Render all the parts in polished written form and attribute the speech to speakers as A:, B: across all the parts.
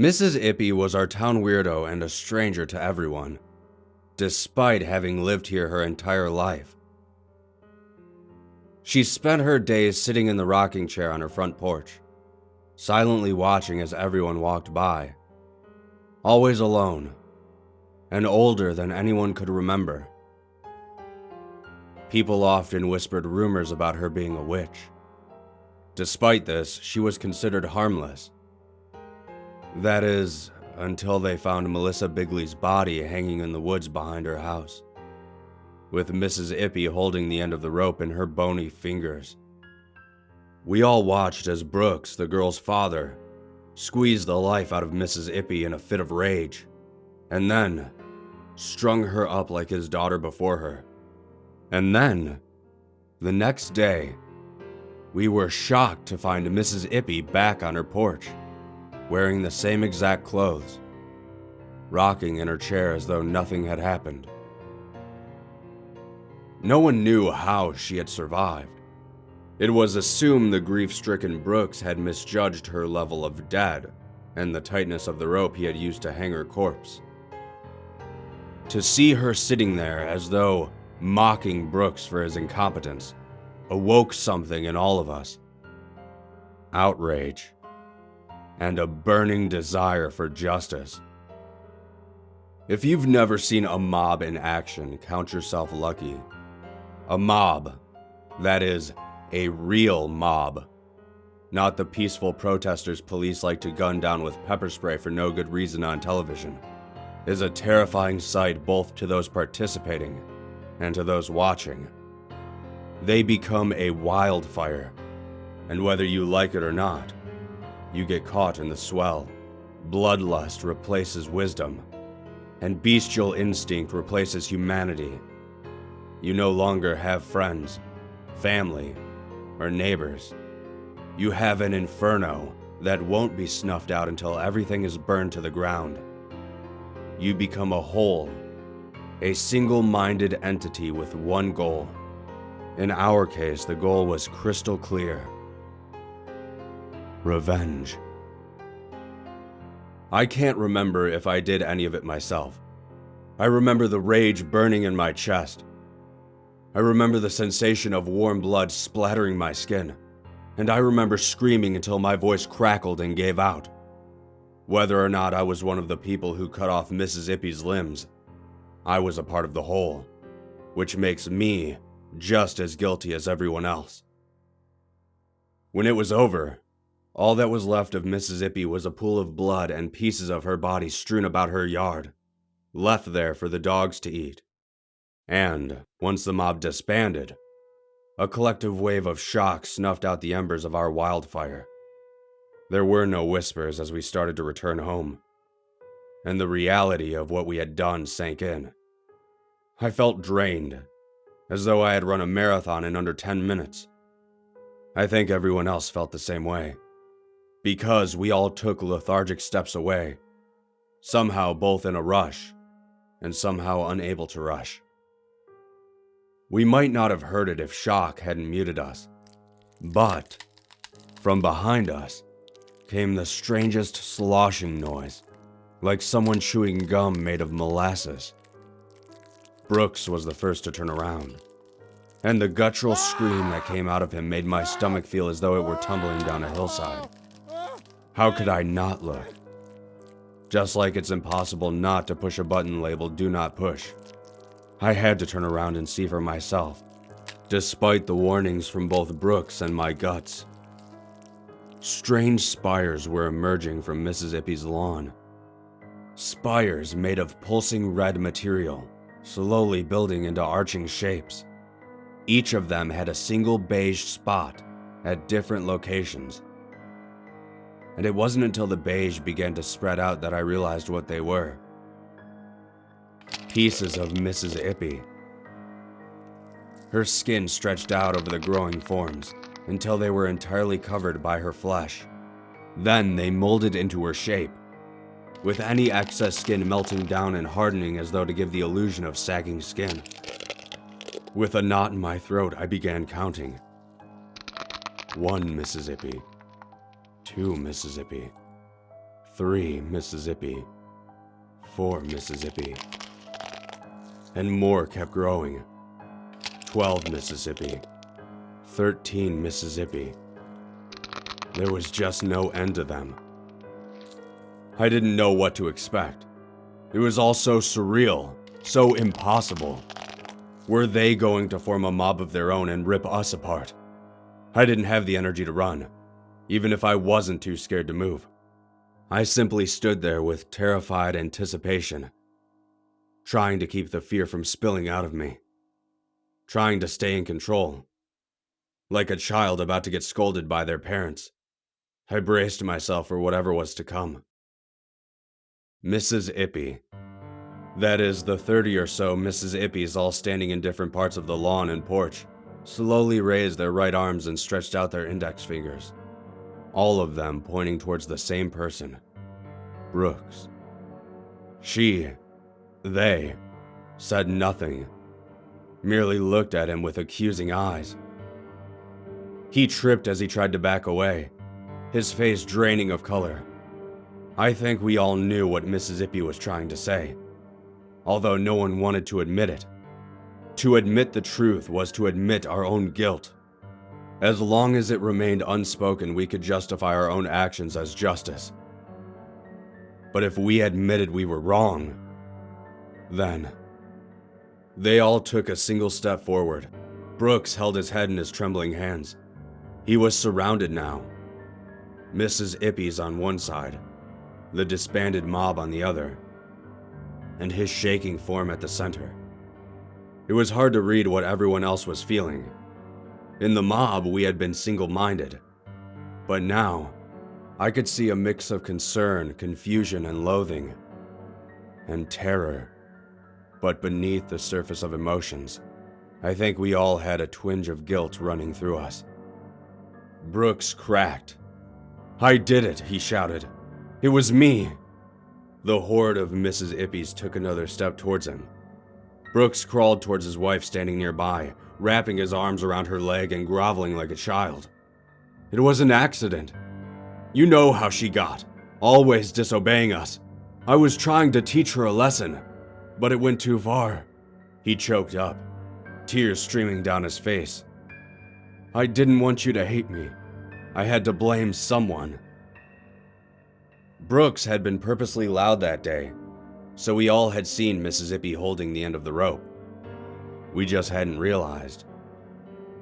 A: Mrs.Ippy was our town weirdo and a stranger to everyone, despite having lived here her entire life. She spent her days sitting in the rocking chair on her front porch, silently watching as everyone walked by. Always alone, and older than anyone could remember. People often whispered rumors about her being a witch. Despite this, she was considered harmless. That is, until they found Melissa Bigley's body hanging in the woods behind her house, with Mrs. Ippy holding the end of the rope in her bony fingers. We all watched as Brooks, the girl's father, squeezed the life out of Mrs. Ippy in a fit of rage, and then strung her up like his daughter before her. And then, the next day, we were shocked to find Mrs. Ippy back on her porch, wearing the same exact clothes, rocking in her chair as though nothing had happened. No one knew how she had survived. It was assumed the grief-stricken Brooks had misjudged her level of dead and the tightness of the rope he had used to hang her corpse. To see her sitting there as though mocking Brooks for his incompetence awoke something in all of us. Outrage and a burning desire for justice. If you've never seen a mob in action, count yourself lucky. A mob, that is, a real mob. Not the peaceful protesters police like to gun down with pepper spray for no good reason on television, is a terrifying sight both to those participating and to those watching. They become a wildfire, and whether you like it or not, you get caught in the swell. Bloodlust replaces wisdom, and bestial instinct replaces humanity. You no longer have friends, family, or neighbors. You have an inferno that won't be snuffed out until everything is burned to the ground. You become a whole, a single-minded entity with one goal. In our case, the goal was crystal clear. Revenge. I can't remember if I did any of it myself. I remember the rage burning in my chest. I remember the sensation of warm blood splattering my skin, and I remember screaming until my voice crackled and gave out. Whether or not I was one of the people who cut off Mrs. Ippy's limbs, I was a part of the whole, which makes me just as guilty as everyone else. When it was over, all that was left of Mrs. Ippy was a pool of blood and pieces of her body strewn about her yard, left there for the dogs to eat. And, once the mob disbanded, a collective wave of shock snuffed out the embers of our wildfire. There were no whispers as we started to return home, and the reality of what we had done sank in. I felt drained, as though I had run a marathon in under 10 minutes. I think everyone else felt the same way, because we all took lethargic steps away, somehow both in a rush, and somehow unable to rush. We might not have heard it if shock hadn't muted us, but from behind us came the strangest sloshing noise, like someone chewing gum made of molasses. Brooks was the first to turn around, and the guttural scream that came out of him made my stomach feel as though it were tumbling down a hillside. How could I not look? Just like it's impossible not to push a button labeled "Do Not Push." I had to turn around and see for myself, despite the warnings from both Brooks and my guts. Strange spires were emerging from Mrs. Ippy's lawn. Spires made of pulsing red material, slowly building into arching shapes. Each of them had a single beige spot at different locations. And it wasn't until the beige began to spread out that I realized what they were. Pieces of Mrs. Ippy. Her skin stretched out over the growing forms until they were entirely covered by her flesh. Then they molded into her shape, with any excess skin melting down and hardening as though to give the illusion of sagging skin. With a knot in my throat, I began counting. 1 Mrs. Ippy, 2 Mrs. Ippy, 3 Mrs.Ippy, 4 Mrs.Ippy, and more kept growing. 12 Mrs.Ippy, 13 Mrs.Ippy. There was just no end to them. I didn't know what to expect. It was all so surreal, so impossible. Were they going to form a mob of their own and rip us apart? I didn't have the energy to run, even if I wasn't too scared to move. I simply stood there with terrified anticipation, trying to keep the fear from spilling out of me, trying to stay in control. Like a child about to get scolded by their parents, I braced myself for whatever was to come. Mrs.Ippy. That is, the 30 or so Mrs.Ippys all standing in different parts of the lawn and porch, slowly raised their right arms and stretched out their index fingers, all of them pointing towards the same person, Brooks. They, said nothing, merely looked at him with accusing eyes. He tripped as he tried to back away, his face draining of color. I think we all knew what Mrs.Ippy was trying to say, although no one wanted to admit it. To admit the truth was to admit our own guilt. As long as it remained unspoken, we could justify our own actions as justice. But if we admitted we were wrong, then... They all took a single step forward. Brooks held his head in his trembling hands. He was surrounded now. Mrs.Ippy's on one side, the disbanded mob on the other, and his shaking form at the center. It was hard to read what everyone else was feeling. In the mob, we had been single-minded, but now, I could see a mix of concern, confusion, and loathing, and terror. But beneath the surface of emotions, I think we all had a twinge of guilt running through us. Brooks cracked. "I did it," he shouted. "It was me." The horde of Mrs.Ippys took another step towards him. Brooks crawled towards his wife standing nearby, wrapping his arms around her leg and groveling like a child. "It was an accident. You know how she got, always disobeying us. I was trying to teach her a lesson, but it went too far." He choked up, tears streaming down his face. "I didn't want you to hate me. I had to blame someone." Brooks had been purposely loud that day, so we all had seen Mrs.Ippy holding the end of the rope. We just hadn't realized.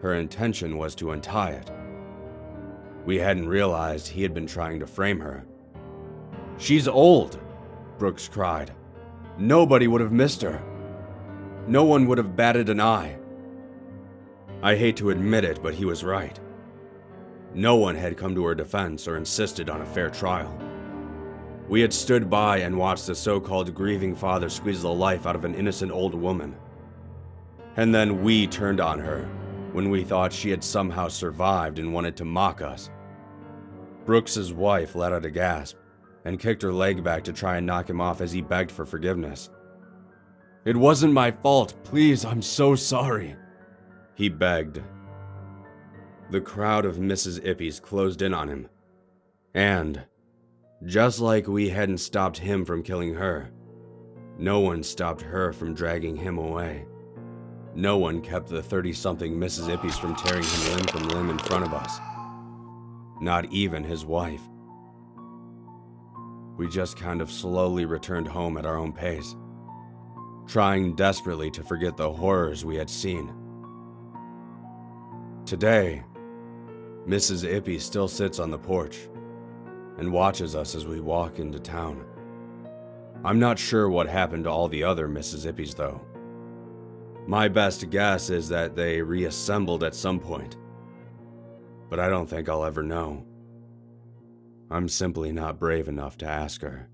A: Her intention was to untie it. We hadn't realized he had been trying to frame her. "She's old," Brooks cried. "Nobody would have missed her. No one would have batted an eye." I hate to admit it, but he was right. No one had come to her defense or insisted on a fair trial. We had stood by and watched the so-called grieving father squeeze the life out of an innocent old woman. And then we turned on her when we thought she had somehow survived and wanted to mock us. Brooks's wife let out a gasp and kicked her leg back to try and knock him off as he begged for forgiveness. "It wasn't my fault. Please, I'm so sorry," he begged. The crowd of Mrs.Ippys closed in on him, and, just like we hadn't stopped him from killing her, no one stopped her from dragging him away. No one kept the 30-something Mrs.Ippys from tearing him limb from limb in front of us. Not even his wife. We just kind of slowly returned home at our own pace, trying desperately to forget the horrors we had seen. Today, Mrs.Ippy still sits on the porch and watches us as we walk into town. I'm not sure what happened to all the other Mrs.Ippys, though. My best guess is that they reassembled at some point, but I don't think I'll ever know. I'm simply not brave enough to ask her.